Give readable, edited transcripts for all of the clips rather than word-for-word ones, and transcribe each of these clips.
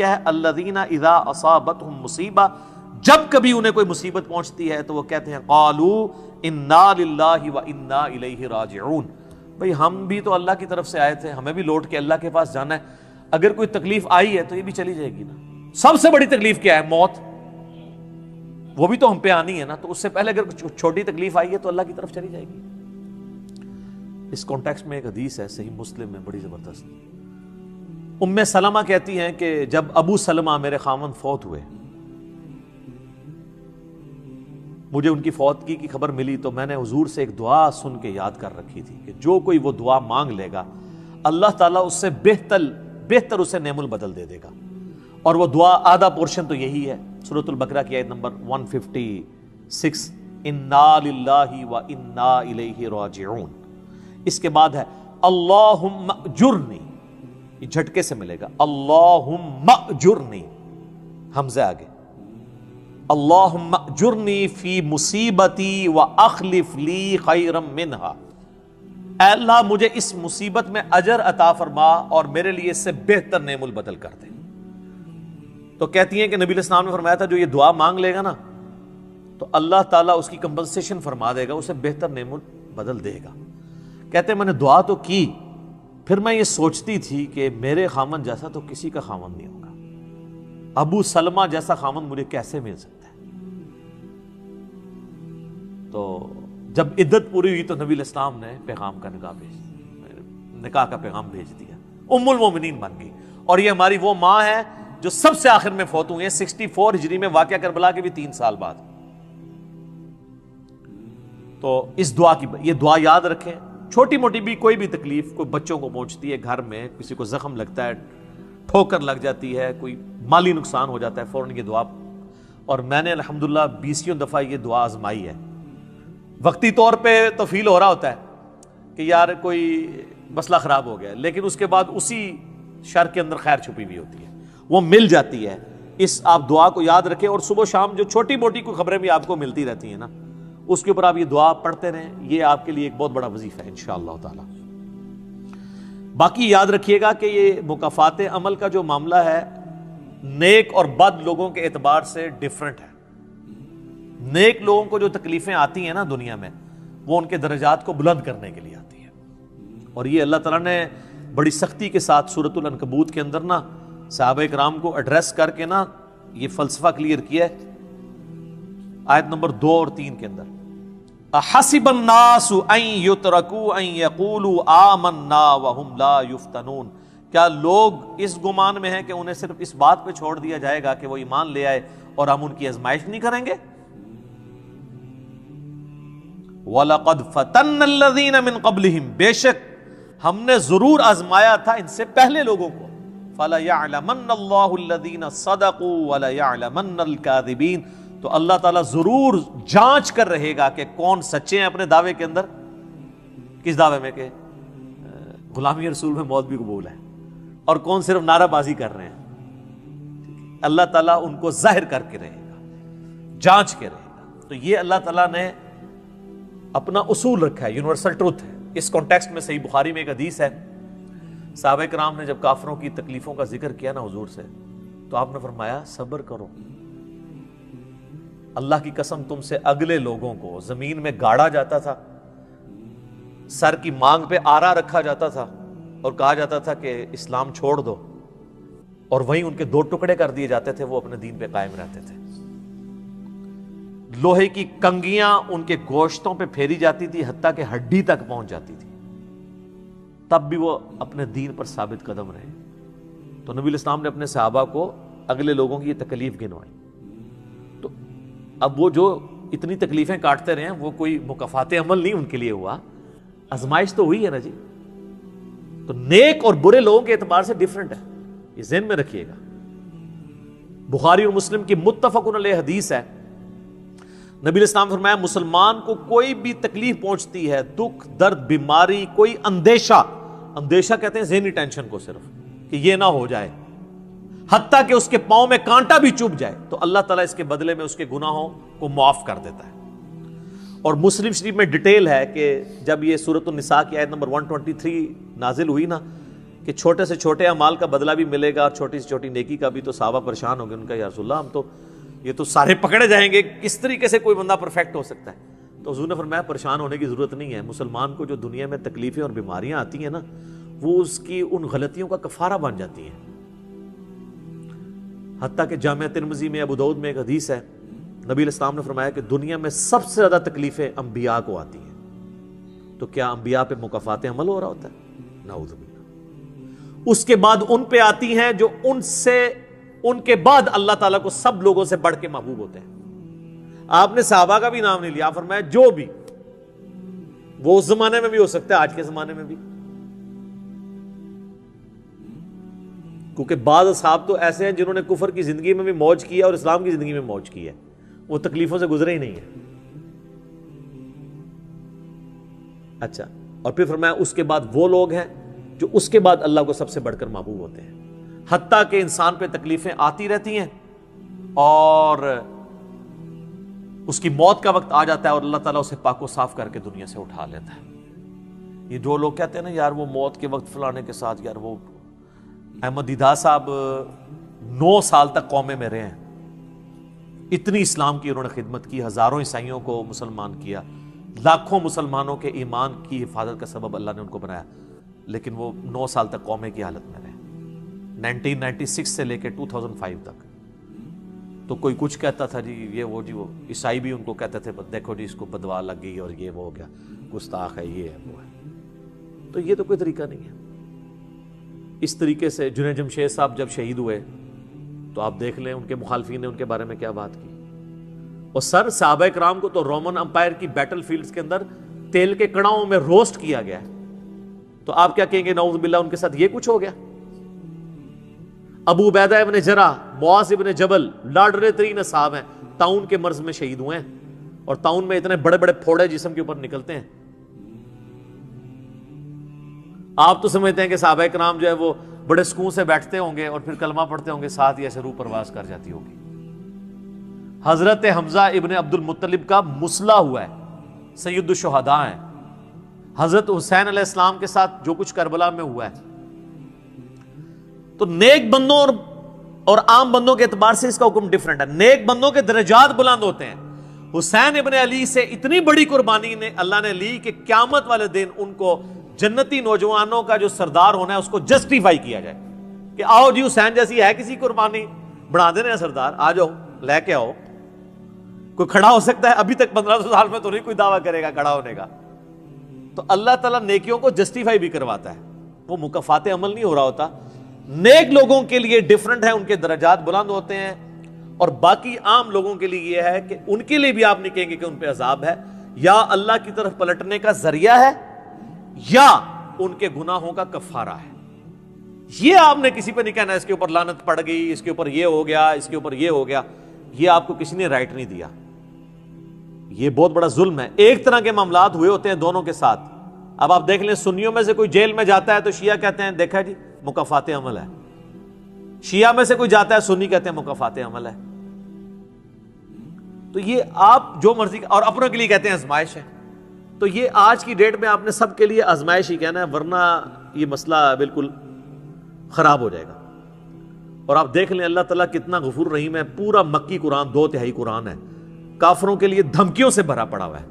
کیا ہے الذین اذا اصابتهم مصیبہ، جب کبھی انہیں کوئی مصیبت پہنچتی ہے تو وہ کہتے ہیں قالوا انا للہ وانا الیہ راجعون، بھئی ہم بھی تو اللہ کی طرف سے آئے تھے، ہمیں بھی لوٹ کے اللہ کے پاس جانا ہے، اگر کوئی تکلیف آئی ہے تو یہ بھی چلی جائے گی نا۔ سب سے بڑی تکلیف کیا ہے؟ موت، وہ بھی تو ہم پہ آنی ہے نا، تو اس سے پہلے اگر چھوٹی تکلیف آئی ہے تو اللہ کی طرف چلی جائے گی۔ اس کانٹیکسٹ میں ایک حدیث ہے صحیح مسلم میں بڑی زبردست، ام سلمہ کہتی ہیں کہ جب ابو سلمہ میرے خاوند فوت ہوئے، مجھے ان کی فوتگی کی خبر ملی تو میں نے حضور سے ایک دعا سن کے یاد کر رکھی تھی کہ جو کوئی وہ دعا مانگ لے گا اللہ تعالیٰ اس سے بہتر اسے نعم البدل دے گا، اور وہ دعا آدھا پورشن تو یہی ہے، سورۃ البقرہ کی آیت نمبر 156 انا للہ وانا الیہ راجعون۔ اس کے بعد ہے اللہم اجرنی، یہ جھٹکے سے ملے گا، اللہم اجرنی، حمزہ آگے، اللہم اجرنی فی مصیبتی واخلف لی خیرا منہا، اے اللہ مجھے اس مصیبت میں اجر عطا فرما اور میرے لیے اس سے بہتر نعم البدل کر دے۔ تو کہتی ہیں کہ نبی علیہ السلام نے فرمایا تھا جو یہ دعا مانگ لے گا نا تو اللہ تعالیٰ اس کی کمپنسیشن فرما دے گا، اسے بہتر نعم البدل دے گا۔ کہتے ہیں میں نے دعا تو کی، پھر میں یہ سوچتی تھی کہ میرے خامن جیسا تو کسی کا خامن نہیں ہوگا، ابو سلمہ جیسا خامن مجھے کیسے مل سکتا ہے۔ تو جب عدت پوری ہوئی تو نبی علیہ السلام نے پیغام کا نکاح کا پیغام بھیج دیا، ام المومنین بن گئی، اور یہ ہماری وہ ماں ہے جو سب سے آخر میں فوت ہوئی ہیں 64 ہجری میں، واقعہ کربلا کے بھی 3 سال بعد۔ تو اس دعا کی یہ دعا یاد رکھیں، چھوٹی موٹی بھی کوئی بھی تکلیف کوئی بچوں کو پہنچتی ہے، گھر میں کسی کو زخم لگتا ہے، ٹھوکر لگ جاتی ہے، کوئی مالی نقصان ہو جاتا ہے، فوراً یہ دعا، اور میں نے الحمدللہ 20 دفعہ یہ دعا آزمائی ہے۔ وقتی طور پہ تو فیل ہو رہا ہوتا ہے کہ یار کوئی مسئلہ خراب ہو گیا، لیکن اس کے بعد اسی شر کے اندر خیر چھپی ہوئی ہوتی ہے، وہ مل جاتی ہے۔ اس آپ دعا کو یاد رکھیں، اور صبح شام جو چھوٹی موٹی کوئی خبریں بھی آپ کو ملتی رہتی ہیں نا، اس کے اوپر آپ یہ دعا پڑھتے رہیں، یہ آپ کے لیے ایک بہت بڑا وظیفہ ہے انشاءاللہ تعالی۔ باقی یاد رکھیے گا کہ یہ مکافات عمل کا جو معاملہ ہے نیک اور بد لوگوں کے اعتبار سے ڈیفرنٹ ہے۔ نیک لوگوں کو جو تکلیفیں آتی ہیں نا دنیا میں، وہ ان کے درجات کو بلند کرنے کے لیے آتی ہیں، اور یہ اللہ تعالیٰ نے بڑی سختی کے ساتھ سورۃ العنکبوت کے اندر نا صحابہ کرام کو ایڈریس کر کے نا یہ فلسفہ کلیئر کیا ہے، آیت نمبر 2 اور 3 کے اندر، احسب الناس ان یترکوا ان یقولوا آمنا وهم لا یفتنون، کیا لوگ اس گمان میں ہیں کہ انہیں صرف اس بات پہ چھوڑ دیا جائے گا کہ وہ ایمان لے آئے اور ہم ان کی آزمائش نہیں کریں گے؟ وَلَقَدْ فَتَنَّ الَّذِينَ مِن قَبْلِهِمْ، بے شک ہم نے ضرور آزمایا تھا ان سے پہلے لوگوں کو، فَلَيَعْلَمَنَّ اللَّهُ الَّذِينَ صَدَقُوا وَلَيَعْلَمَنَّ الْكَاذِبِينَ، تو اللہ تعالیٰ ضرور جانچ کر رہے گا کہ کون سچے ہیں اپنے دعوے کے اندر۔ کس دعوے میں؟ کہ غلامی رسول میں موت بھی قبول ہے، اور کون صرف نعرہ بازی کر رہے ہیں۔ اللہ تعالیٰ ان کو ظاہر کر کے رہے گا، جانچ کے رہے گا۔ تو یہ اللہ تعالیٰ نے اپنا اصول رکھا ہے، یونیورسل ٹروتھ ہے۔ اس کانٹیکسٹ میں صحیح بخاری میں ایک حدیث ہے، صحابہ کرام نے جب کافروں کی تکلیفوں کا ذکر کیا نا حضور سے، تو آپ نے فرمایا صبر کرو، اللہ کی قسم تم سے اگلے لوگوں کو زمین میں گاڑا جاتا تھا، سر کی مانگ پہ آرا رکھا جاتا تھا اور کہا جاتا تھا کہ اسلام چھوڑ دو، اور وہیں ان کے 2 ٹکڑے کر دیے جاتے تھے، وہ اپنے دین پہ قائم رہتے تھے۔ لوہے کی کنگیاں ان کے گوشتوں پہ پھیری جاتی تھی، حتیٰ کہ ہڈی تک پہنچ جاتی تھی، تب بھی وہ اپنے دین پر ثابت قدم رہے۔ تو نبی الاسلام نے اپنے صحابہ کو اگلے لوگوں کی یہ تکلیف گنوائی۔ تو اب وہ جو اتنی تکلیفیں کاٹتے رہے ہیں، وہ کوئی مکافات عمل نہیں ان کے لیے ہوا، آزمائش تو ہوئی ہے نا جی۔ تو نیک اور برے لوگوں کے اعتبار سے ڈیفرنٹ ہے، یہ ذہن میں رکھیے گا۔ بخاری اور مسلم کی متفق علیہ حدیث ہے، نبی علیہ السلام نے فرمایا مسلمان کو کوئی بھی تکلیف پہنچتی ہے، دکھ درد بیماری، کوئی اندیشہ کہتے ہیں ذہنی ٹینشن کو، صرف کہ یہ نہ ہو جائے، حتیٰ کہ اس کے پاؤں میں کانٹا بھی چبھ جائے، تو اللہ تعالیٰ اس کے بدلے میں اس کے گناہوں کو معاف کر دیتا ہے۔ اور مسلم شریف میں ڈیٹیل ہے کہ جب یہ سورۃ النساء کی آیت نمبر 123 نازل ہوئی نا، کہ چھوٹے سے چھوٹے اعمال کا بدلہ بھی ملے گا اور چھوٹی سے چھوٹی نیکی کا بھی. تو صحابہ پریشان ہو گئے, ان کا یا رسول اللہ ہم تو یہ تو سارے پکڑے جائیں گے, کس طریقے سے کوئی بندہ پرفیکٹ ہو سکتا ہے؟ تو حضور نے فرمایا پریشان ہونے کی ضرورت نہیں ہے. مسلمان کو جو دنیا میں تکلیفیں اور بیماریاں آتی ہیں نا, وہ اس کی ان غلطیوں کا کفارہ بن جاتی ہیں. حتیٰ کہ جامعہ ترمذی میں ابو داؤد میں ایک حدیث ہے, نبی علیہ السلام نے فرمایا کہ دنیا میں سب سے زیادہ تکلیفیں انبیاء کو آتی ہیں. تو کیا انبیاء پہ مکافات عمل ہو رہا ہوتا ہے؟ نعوذ باللہ. اس کے بعد ان پہ آتی ہیں جو ان کے بعد اللہ تعالیٰ کو سب لوگوں سے بڑھ کے محبوب ہوتے ہیں. آپ نے صحابہ کا بھی نام نہیں لیا, فرمایا جو بھی, وہ اس زمانے میں بھی ہو سکتا ہے, آج کے زمانے میں بھی. کیونکہ بعض اصحاب تو ایسے ہیں جنہوں نے کفر کی زندگی میں بھی موج کی ہے اور اسلام کی زندگی میں موج کی ہے, وہ تکلیفوں سے گزرے ہی نہیں ہیں. اچھا, اور پھر فرمایا اس کے بعد وہ لوگ ہیں جو اس کے بعد اللہ کو سب سے بڑھ کر محبوب ہوتے ہیں. حتیٰ کہ انسان پہ تکلیفیں آتی رہتی ہیں اور اس کی موت کا وقت آ جاتا ہے اور اللہ تعالیٰ اسے پاک و صاف کر کے دنیا سے اٹھا لیتا ہے. یہ جو لوگ کہتے ہیں نا یار وہ موت کے وقت فلانے کے ساتھ, یار وہ احمد دیدہ صاحب 9 سال تک قومے میں رہے ہیں, اتنی اسلام کی انہوں نے خدمت کی, ہزاروں عیسائیوں کو مسلمان کیا, لاکھوں مسلمانوں کے ایمان کی حفاظت کا سبب اللہ نے ان کو بنایا, لیکن وہ 9 سال تک قومے کی حالت میں رہے, 1996 سے لے کے 2005 تک. تو کوئی کچھ کہتا تھا جی یہ وہ عیسائی بھی ان کو کہتے تھے دیکھو جی اس کو بدوا لگ گئی اور یہ وہ ہو گیا, گستاخ ہے, یہ ہے وہ ہے. تو یہ تو کوئی طریقہ نہیں ہے. اس طریقے سے جنید جمشید صاحب جب شہید ہوئے تو آپ دیکھ لیں ان کے مخالفین نے ان کے بارے میں کیا بات کی. اور صحابہ کرام کو تو رومن امپائر کی بیٹل فیلڈز کے اندر تیل کے کڑاؤں میں روسٹ کیا گیا ہے. تو آپ کیا کہیں گے نعوذ باللہ ان کے ساتھ یہ کچھ ہو گیا؟ ابو عبیدہ ابن جرح, معاذ ابن جبل لاڈلے ترین اصحاب ہیں, طاعون کے مرض میں شہید ہوئے ہیں, اور طاعون میں اتنے بڑے بڑے پھوڑے جسم کے اوپر نکلتے ہیں. آپ تو سمجھتے ہیں کہ صحابہ کرام جو ہے وہ بڑے سکون سے بیٹھتے ہوں گے اور پھر کلمہ پڑھتے ہوں گے, ساتھ ہی ایسے روح پرواز کر جاتی ہوگی. حضرت حمزہ ابن عبد المطلب کا مسلح ہوا ہے, سید الشہداء ہیں. حضرت حسین علیہ السلام کے ساتھ جو کچھ کربلا میں ہوا ہے, تو نیک بندوں اور عام بندوں کے اعتبار سے اس کا حکم ڈیفرنٹ ہے. نیک بندوں کے درجات بلند ہوتے ہیں. حسین ابن علی سے اتنی بڑی قربانی نے اللہ نے لی کہ قیامت والے دن ان کو جنتی نوجوانوں کا جو سردار ہونا ہے اس کو جسٹیفائی کیا جائے کہ آؤ جی حسین جیسی ہے کسی قربانی, بنا دینا ہے سردار, آ جاؤ لے کے آؤ. کوئی کھڑا ہو سکتا ہے؟ ابھی تک 1500 سال میں تو نہیں کوئی دعویٰ کرے گا کھڑا ہونے کا. تو اللہ تعالیٰ نیکیوں کو جسٹیفائی بھی کرواتا ہے, وہ مکافات عمل نہیں ہو رہا ہوتا. نیک لوگوں کے لیے ڈیفرنٹ ہے, ان کے درجات بلند ہوتے ہیں, اور باقی عام لوگوں کے لیے یہ ہے کہ ان کے لیے بھی آپ نہیں کہیں گے کہ ان پہ عذاب ہے, یا اللہ کی طرف پلٹنے کا ذریعہ ہے یا ان کے گناہوں کا کفارہ ہے. یہ آپ نے کسی پہ نہیں کہنا اس کے اوپر لعنت پڑ گئی, اس کے اوپر یہ ہو گیا, اس کے اوپر یہ ہو گیا. یہ آپ کو کسی نے رائٹ نہیں دیا. یہ بہت بڑا ظلم ہے. ایک طرح کے معاملات ہوئے ہوتے ہیں دونوں کے ساتھ. اب آپ دیکھ لیں سنیوں میں سے کوئی جیل میں جاتا ہے تو شیعہ کہتے ہیں دیکھا جی مکافات عمل ہے, شیعہ میں سے کوئی جاتا ہے سنی کہتے ہیں مکافات عمل ہے. تو یہ آپ جو مرضی, اور اپنوں کے لیے کہتے ہیں آزمائش ہے. تو یہ آج کی ڈیٹ میں آپ نے سب کے لیے آزمائش ہی کہنا ہے, ورنہ یہ مسئلہ بالکل خراب ہو جائے گا. اور آپ دیکھ لیں اللہ تعالیٰ کتنا غفور رحیم ہے. پورا مکی قرآن 2/3 قرآن ہے کافروں کے لیے دھمکیوں سے بھرا پڑا ہوا ہے,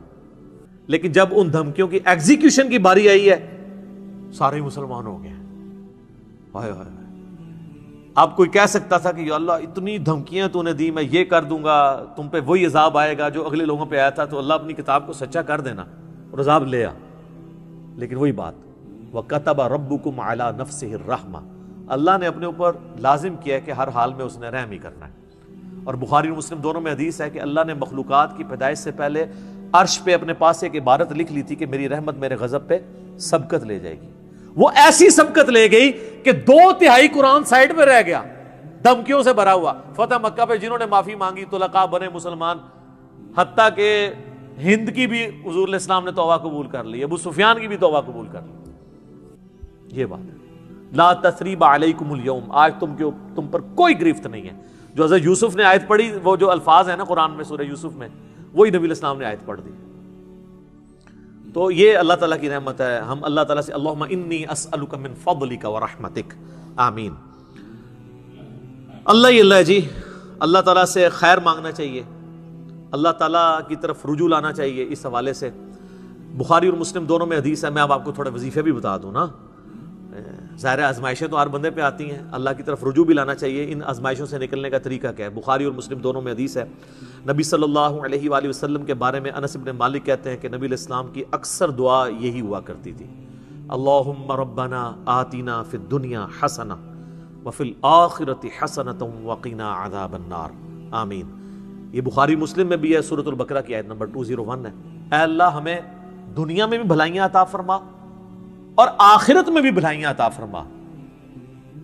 لیکن جب ان دھمکیوں کی ایگزیکیوشن کی باری آئی ہے سارے مسلمان ہو گئے. ہائے ہائے, اب کوئی کہہ سکتا تھا کہ یا اللہ اتنی دھمکیاں تو نے دی, میں یہ کر دوں گا, تم پہ وہی عذاب آئے گا جو اگلے لوگوں پہ آیا تھا, تو اللہ اپنی کتاب کو سچا کر دینا اور عذاب لے آ. لیکن وہی بات, وَكَتَبَ رَبُّكُمْ عَلَى نَفْسِهِ الرَّحْمَةَ, اللہ نے اپنے اوپر لازم کیا ہے کہ ہر حال میں اس نے رحم ہی کرنا ہے. اور بخاری اور مسلم دونوں میں حدیث ہے کہ اللہ نے مخلوقات کی پیدائش سے پہلے عرش پہ اپنے پاس ایک عبارت لکھ لی تھی کہ میری رحمت میرے غضب پہ سبقت لے جائے گی. وہ ایسی سبقت لے گئی کہ 2/3 قرآن سائڈ پہ رہ گیا, دھمکیوں سے بھرا ہوا. فتح مکہ پہ جنہوں نے معافی مانگی طلقاء بنے مسلمان, حتیٰ کہ ہند کی بھی حضور علیہ السلام نے توبہ قبول کر لی, ابو سفیان کی بھی توبہ قبول کر لی. یہ بات ہے. لا تثریب علیکم اليوم, آج تم پر کوئی گرفت نہیں ہے. جو حضرت یوسف نے آیت پڑھی, وہ جو الفاظ ہیں نا قرآن میں سورہ یوسف میں, وہی نبی علیہ السلام نے آیت پڑھ دی. تو یہ اللہ تعالیٰ کی رحمت ہے. ہم اللہ تعالیٰ سے اللہم انی اسألک من فضلک ورحمتک، آمین. اللہ جی، اللہ تعالیٰ سے خیر مانگنا چاہیے، اللہ تعالیٰ کی طرف رجوع لانا چاہیے. اس حوالے سے بخاری اور مسلم دونوں میں حدیث ہے. میں اب آپ کو تھوڑے وظیفے بھی بتا دوں نا. ظاہر آزمائشیں تو ہر بندے پہ آتی ہیں، اللہ کی طرف رجوع بھی لانا چاہیے. ان آزمائشوں سے نکلنے کا طریقہ کیا ہے؟ بخاری اور مسلم دونوں میں حدیث ہے. نبی صلی اللہ علیہ وآلہ وسلم کے بارے میں انس بن مالک کہتے ہیں کہ نبی علیہ السلام کی اکثر دعا یہی ہوا کرتی تھی، اللہم ربنا آتنا فی الدنیا حسنہ وفی الآخرۃ حسنۃ وقنا عذاب النار، آمین. یہ بخاری مسلم میں بھی ہے، سورۃ البقرہ کی آیت نمبر 201 ہے. اے اللہ ہمیں دنیا میں بھی بھلائیاں عطا فرما اور آخرت میں بھی بھلائیاں عطا فرما،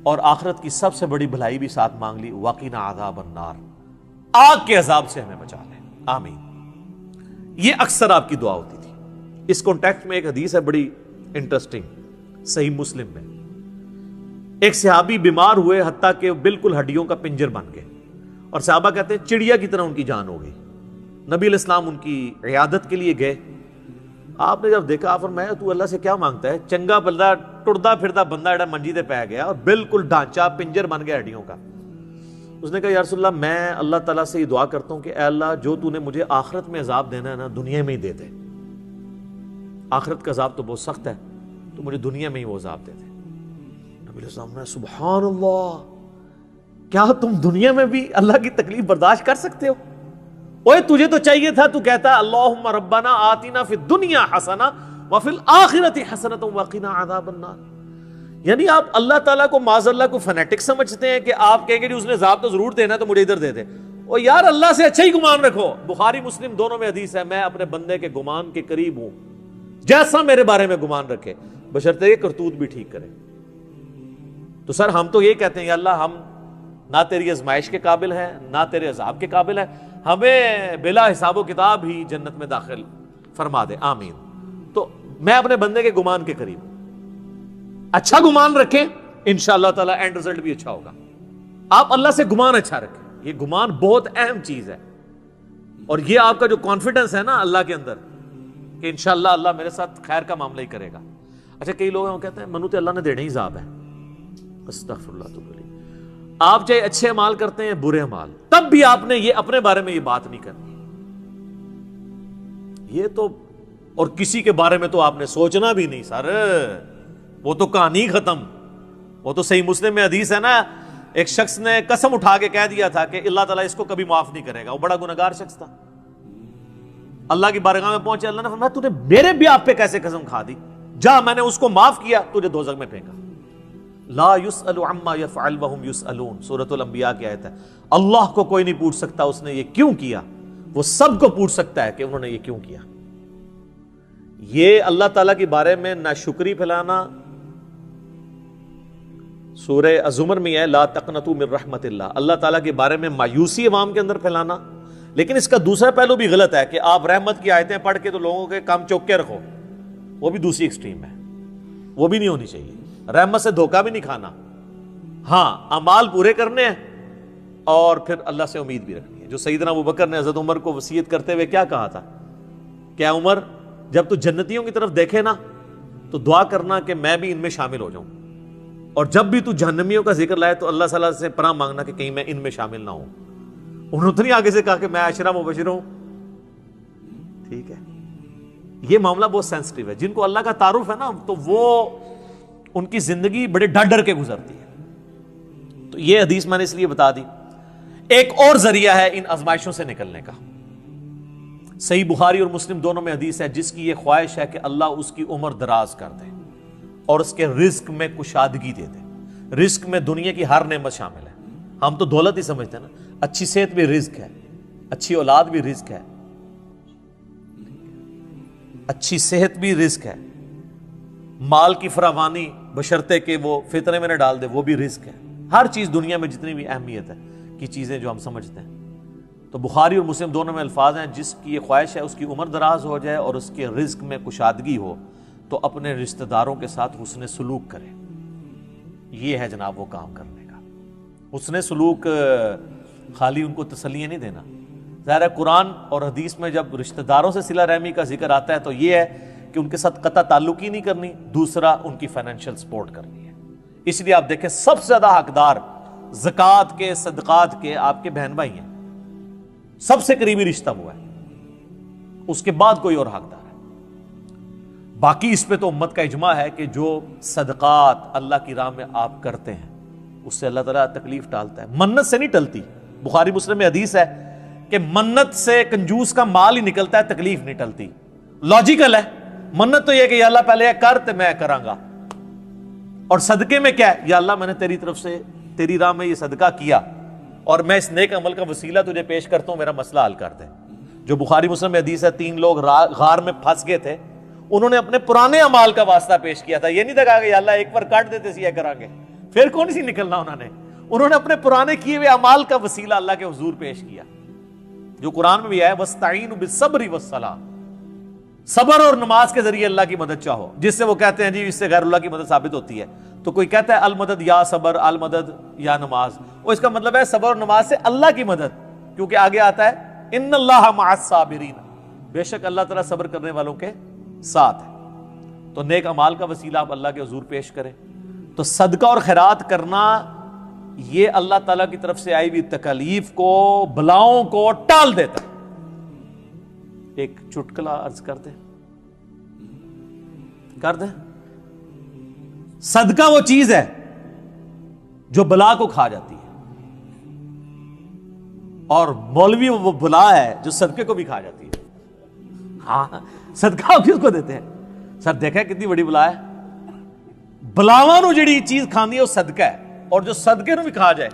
اور آخرت کی سب سے بڑی بھلائی بھی ساتھ مانگ لی، وقنا عذاب النار، آگ کے عذاب سے ہمیں بچا لے، آمین. یہ اکثر آپ کی دعا ہوتی تھی. اس کانٹیکٹ میں ایک حدیث ہے بڑی انٹرسٹنگ، صحیح مسلم میں. ایک صحابی بیمار ہوئے حتیٰ کہ بالکل ہڈیوں کا پنجر بن گئے، اور صحابہ کہتے ہیں چڑیا کی طرح ان کی جان ہو گئی. نبی علیہ السلام ان کی عیادت کے لیے گئے. آپ نے جب دیکھا، آپ فرمایا تو اللہ سے کیا مانگتا ہے؟ چنگا بلدا ٹردا پھردا بندہ ایڈا منجی دے پہ گیا اور بالکل ڈھانچہ پنجر بن گیا ہڈیوں کا. اس نے کہا یا رسول اللہ، میں اللہ تعالیٰ سے یہ دعا کرتا ہوں کہ اے اللہ جو تو نے مجھے آخرت میں عذاب دینا ہے نا، دنیا میں ہی دے دے. آخرت کا عذاب تو بہت سخت ہے، تو مجھے دنیا میں ہی وہ عذاب دے دے. نبی علیہ السلام نے سبحان اللہ، کیا تم دنیا میں بھی اللہ کی تکلیف برداشت کر سکتے ہو؟ اوے تجھے تو چاہیے تھا تو کہتا اللہم ربنا آتنا فی الدنیا حسنہ وفی الآخرۃ حسنۃ وقنا عذاب النار. یعنی آپ اللہ تعالیٰ کو معاذ اللہ کو فنیٹک سمجھتے ہیں کہ آپ کہیں گے اس نے عذاب تو ضرور دینا ہے تو مجھے ادھر دے دے. او یار اللہ سے اچھا ہی گمان رکھو. بخاری مسلم دونوں میں حدیث ہے، میں اپنے بندے کے گمان کے قریب ہوں جیسا میرے بارے میں گمان رکھے، بشرطے کہ کرتوت بھی ٹھیک کرے. تو سر ہم تو یہ کہتے ہیں یا اللہ ہم نہ تیری آزمائش کے قابل ہیں نہ تیرے عذاب کے قابل ہیں، ہمیں بلا حساب و کتاب ہی جنت میں داخل فرما دے، آمین. تو میں اپنے بندے کے گمان کے قریب ہوں. اچھا گمان رکھیں، انشاءاللہ تعالی اینڈ رزلٹ بھی اچھا ہوگا. آپ اللہ سے گمان اچھا رکھیں، یہ گمان بہت اہم چیز ہے. اور یہ آپ کا جو کانفیڈنس ہے نا اللہ کے اندر کہ انشاءاللہ اللہ میرے ساتھ خیر کا معاملہ ہی کرے گا. اچھا کئی لوگ ہیں وہ کہتے ہیں منو تے اللہ نے دینے ہی عذاب ہے. استغفر اللہ تو بولی. آپ چاہے اچھے اعمال کرتے ہیں برے اعمال، تب بھی آپ نے یہ اپنے بارے میں یہ بات نہیں کرنی. یہ تو اور کسی کے بارے میں تو آپ نے سوچنا بھی نہیں سر، وہ تو کہانی ختم. وہ تو صحیح مسلم میں حدیث ہے نا، ایک شخص نے قسم اٹھا کے کہہ دیا تھا کہ اللہ تعالیٰ اس کو کبھی معاف نہیں کرے گا. وہ بڑا گنہگار شخص تھا. اللہ کی بارگاہ میں پہنچے، اللہ نے فرمایا تو نے میرے بھی آپ پہ کیسے قسم کھا دی؟ جا میں نے اس کو معاف کیا، تجھے دوزخ میں پھینکا. لا يسأل عما يفعل وهم يسألون، سورۃ الانبیاء کی آیت ہے. اللہ کو کوئی نہیں پوچھ سکتا اس نے یہ کیوں کیا، وہ سب کو پوچھ سکتا ہے کہ انہوں نے یہ کیوں کیا. یہ اللہ تعالیٰ کے بارے میں ناشکری پھیلانا سورہ الزمر میں ہے، لا تقنطوا من رحمت اللہ، اللہ تعالیٰ کے بارے میں مایوسی عوام کے اندر پھیلانا. لیکن اس کا دوسرا پہلو بھی غلط ہے کہ آپ رحمت کی آیتیں پڑھ کے تو لوگوں کے کام چوک کے رکھو، وہ بھی دوسری ایکسٹریم ہے، وہ بھی نہیں ہونی چاہیے. رحمت سے دھوکہ بھی نہیں کھانا، ہاں اعمال پورے کرنے ہیں اور پھر اللہ سے امید بھی رکھنی ہے. جو سیدنا ابوبکر نے حضرت عمر کو وصیت کرتے ہوئے کیا کہا تھا کہ عمر جب تو جنتیوں کی طرف دیکھے نا تو دعا کرنا کہ میں بھی ان میں شامل ہو جاؤں، اور جب بھی تو جہنمیوں کا ذکر لائے تو اللہ صلی اللہ سے پناہ مانگنا کہ کہیں میں ان میں شامل نہ ہوں. انہوں نے آگے سے کہا کہ میں عشرہ مبشر ہوں. ٹھیک ہے، یہ معاملہ بہت سینسٹیو ہے. جن کو اللہ کا تعارف ہے نا تو وہ ان کی زندگی بڑے ڈر ڈر کے گزرتی ہے. تو یہ حدیث میں نے اس لیے بتا دی. ایک اور ذریعہ ہے ان آزمائشوں سے نکلنے کا. صحیح بخاری اور مسلم دونوں میں حدیث ہے، جس کی یہ خواہش ہے کہ اللہ اس کی عمر دراز کر دے اور اس کے رزق میں کشادگی دے دے. رزق میں دنیا کی ہر نعمت شامل ہے. ہم تو دولت ہی سمجھتے ہیں نا، اچھی صحت بھی رزق ہے، اچھی اولاد بھی رزق ہے، اچھی صحت بھی رزق ہے، مال کی فراوانی بشرطے کہ وہ فطرے میں نہ ڈال دے وہ بھی رزق ہے. ہر چیز دنیا میں جتنی بھی اہمیت ہے کی چیزیں جو ہم سمجھتے ہیں. تو بخاری اور مسلم دونوں میں الفاظ ہیں، جس کی یہ خواہش ہے اس کی عمر دراز ہو جائے اور اس کے رزق میں کشادگی ہو تو اپنے رشتہ داروں کے ساتھ حسن سلوک کرے. یہ ہے جناب وہ کام کرنے کا. حسن سلوک خالی ان کو تسلیاں نہیں دینا. ظاہر ہے قرآن اور حدیث میں جب رشتہ داروں سے صلہ رحمی کا ذکر آتا ہے تو یہ ہے کہ ان کے ساتھ قطع تعلق ہی نہیں کرنی، دوسرا ان کی فائنینشیل سپورٹ کرنی ہے۔ اس لیے آپ دیکھیں سب سے زیادہ حقدار زکوٰۃ کے، صدقات کے آپ کے بہن بھائی ہیں، سب سے قریبی رشتہ وہ ہے، اس کے بعد کوئی اور حقدار ہے۔ باقی اس پہ تو امت کا اجماع ہے کہ جو صدقات اللہ کی راہ میں آپ کرتے ہیں اس سے اللہ تعالیٰ تکلیف ٹالتا ہے، منت سے نہیں ٹلتی۔ بخاری مسلم میں حدیث ہے کہ منت سے کنجوس کا مال ہی نکلتا ہے، تکلیف نہیں ٹلتی۔ لاجیکل ہے، منت تو یہ کہ یا اللہ پہلے کر تو میں کراں گا، اور صدقے میں کیا ہے، یا اللہ میں نے تیری طرف سے تیری راہ میں یہ صدقہ کیا اور میں اس نیک عمل کا وسیلہ تجھے پیش کرتا ہوں، میرا مسئلہ حل کر دے۔ جو بخاری مسلم میں حدیث ہے، 3 لوگ غار میں پھنس گئے تھے، انہوں نے اپنے پرانے اعمال کا واسطہ پیش کیا تھا، یہ نہیں تھا کہ یا اللہ ایک بار کاٹ دیتے سی کریں گے، پھر کون سی نکلنا انہوں نے اپنے پرانے کیے ہوئے اعمال کا وسیلہ اللہ کے حضور پیش کیا، جو قرآن میں بھی ہے وَاسْتَعِينُوا بِالصَّبْرِ وَالصَّلَاةِ، صبر اور نماز کے ذریعے اللہ کی مدد چاہو، جس سے وہ کہتے ہیں جی اس سے غیر اللہ کی مدد ثابت ہوتی ہے، تو کوئی کہتا ہے المدد یا صبر، المدد یا نماز، وہ اس کا مطلب ہے صبر اور نماز سے اللہ کی مدد، کیونکہ آگے آتا ہے ان اللہ مع الصابرین، بے شک اللہ تعالیٰ صبر کرنے والوں کے ساتھ ہے۔ تو نیک اعمال کا وسیلہ آپ اللہ کے حضور پیش کریں، تو صدقہ اور خیرات کرنا یہ اللہ تعالیٰ کی طرف سے آئی ہوئی تکالیف کو، بلاؤں کو ٹال دیتا ہے۔ ایک چٹکلا عرض کر دیں، صدقہ وہ چیز ہے جو بلا کو کھا جاتی ہے، اور مولوی وہ بلا ہے جو صدقے کو بھی کھا جاتی ہے۔ ہاں، صدقہ کس کو دیتے ہیں؟ سر دیکھا کتنی بڑی بلا ہے، بلاواں نو جڑی چیز کھاندی ہے وہ صدقہ ہے، اور جو صدقے نو بھی کھا جائے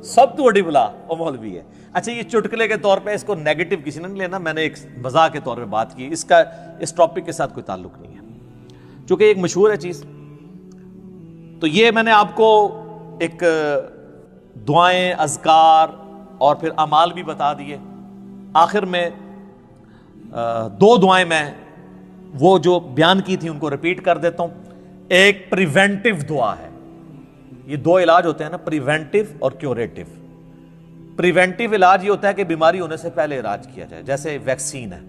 سب تو بڑی بلا وہ مولوی ہے۔ اچھا، یہ چٹکلے کے طور پہ اس کو نیگیٹو کسی نے نہیں لینا، میں نے ایک مزاح کے طور پہ بات کی، اس ٹاپک کے ساتھ کوئی تعلق نہیں ہے، چونکہ ایک مشہور ہے چیز۔ تو یہ میں نے آپ کو ایک دعائیں، اذکار اور پھر اعمال بھی بتا دیے۔ آخر میں 2 دعائیں میں وہ جو بیان کی تھی ان کو ریپیٹ کر دیتا ہوں۔ ایک پریونٹیو دعا ہے، یہ 2 علاج ہوتے ہیں نا، پریونٹیو اور کیوریٹیو۔ پریونٹیو علاج یہ ہوتا ہے کہ بیماری ہونے سے پہلے علاج کیا جائے، جیسے ویکسین ہے،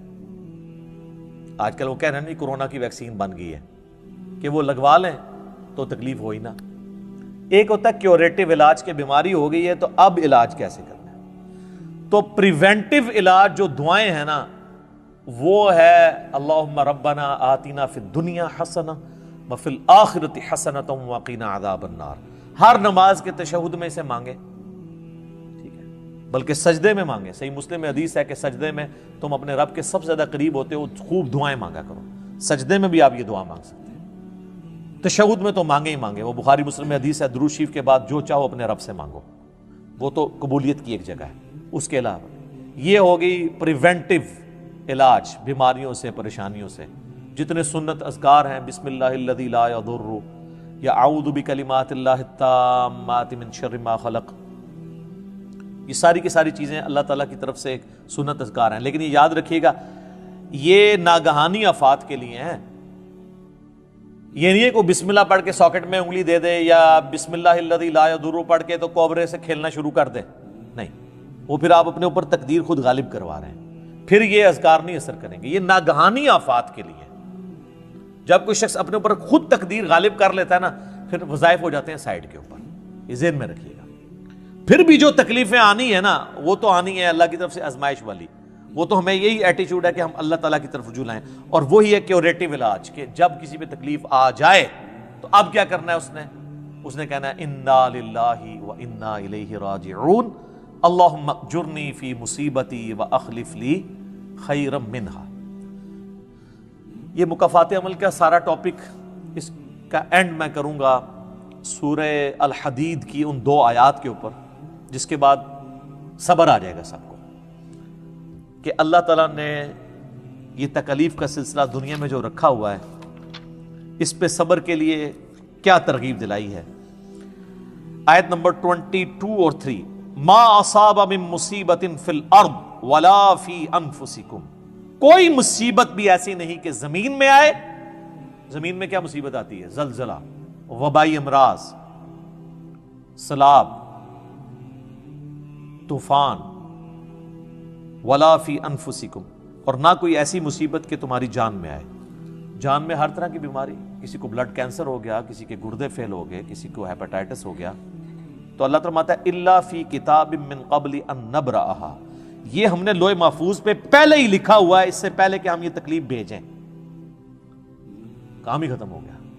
آج کل وہ کہہ رہے ہیں کورونا کی ویکسین بن گئی ہے کہ وہ لگوا لیں تو تکلیف ہوئی نا۔ ایک ہوتا ہے کیوریٹیو علاج کہ بیماری ہو گئی ہے تو اب علاج کیسے کرنا ہے۔ تو پریونٹیو علاج جو دعائیں ہیں نا وہ ہے اللہم ربنا آتنا فی الدنیا حسنہ وفی الآخرۃ حسنۃ وقنا عذاب النار۔ ہر نماز کے تشہد میں اسے مانگے، ٹھیک ہے، بلکہ سجدے میں مانگے۔ صحیح مسلم میں حدیث ہے کہ سجدے میں تم اپنے رب کے سب سے زیادہ قریب ہوتے ہو، خوب دعائیں مانگا کرو۔ سجدے میں بھی آپ یہ دعا مانگ سکتے ہیں، تشہد میں تو مانگے ہی مانگے، وہ بخاری مسلم میں حدیث ہے درود شریف کے بعد جو چاہو اپنے رب سے مانگو، وہ تو قبولیت کی ایک جگہ ہے۔ اس کے علاوہ یہ ہو گئی پریونٹیو علاج بیماریوں سے، پریشانیوں سے۔ جتنے سنت اذکار ہیں، بسم اللہ الذی لا یضر، یا اعوذ بکلمات اللہ التامات من شر ما خلق، یہ ساری کی ساری چیزیں اللہ تعالیٰ کی طرف سے ایک سنت اذکار ہیں۔ لیکن یہ یاد رکھیے گا یہ ناگہانی آفات کے لیے ہیں، یہ نہیں ہے کہ بسم اللہ پڑھ کے ساکٹ میں انگلی دے دے، یا بسم اللہ الذی لا یضر پڑھ کے تو کوبرے سے کھیلنا شروع کر دے، نہیں، وہ پھر آپ اپنے اوپر تقدیر خود غالب کروا رہے ہیں، پھر یہ اذکار نہیں اثر کریں گے۔ یہ ناگہانی آفات کے لیے، جب کوئی شخص اپنے اوپر خود تقدیر غالب کر لیتا ہے نا، پھر وظائف ہو جاتے ہیں سائڈ کے اوپر، یہ ذہن میں رکھیے گا۔ پھر بھی جو تکلیفیں آنی ہیں نا وہ تو آنی ہے اللہ کی طرف سے آزمائش والی، وہ تو ہمیں یہی ایٹیچیوڈ ہے کہ ہم اللہ تعالیٰ کی طرف رجوع لائیں، اور وہی ہے کیوریٹیو علاج کہ جب کسی پہ تکلیف آ جائے تو اب کیا کرنا ہے، اس نے کہنا ہے انا للہ و انا الیہ راجعون، اللہم اجرنی فی مصیبتی و اخلف لی خیرا منہا۔ یہ مکافات عمل کا سارا ٹاپک، اس کا اینڈ میں کروں گا سورہ الحدید کی ان 2 آیات کے اوپر، جس کے بعد صبر آ جائے گا سب کو، کہ اللہ تعالیٰ نے یہ تکلیف کا سلسلہ دنیا میں جو رکھا ہوا ہے اس پہ صبر کے لیے کیا ترغیب دلائی ہے۔ آیت نمبر 22 اور 3، ما اصاب من مصیبت فی الارض ولا فی انفسکم، کوئی مصیبت بھی ایسی نہیں کہ زمین میں آئے۔ زمین میں کیا مصیبت آتی ہے؟ زلزلہ، وبائی امراض، سیلاب، طوفان، ولا فی انفسکم، اور نہ کوئی ایسی مصیبت کہ تمہاری جان میں آئے۔ جان میں ہر طرح کی بیماری، کسی کو بلڈ کینسر ہو گیا، کسی کے گردے فیل ہو گئے، کسی کو ہیپاٹائٹس ہو گیا، تو اللہ فرماتا ہے الا فی کتاب من قبل ان نبرأھا، یہ ہم نے لوح محفوظ پہ پہلے ہی لکھا ہوا ہے، اس سے پہلے کہ ہم یہ تکلیف بھیجیں۔ کام ہی ختم ہو گیا۔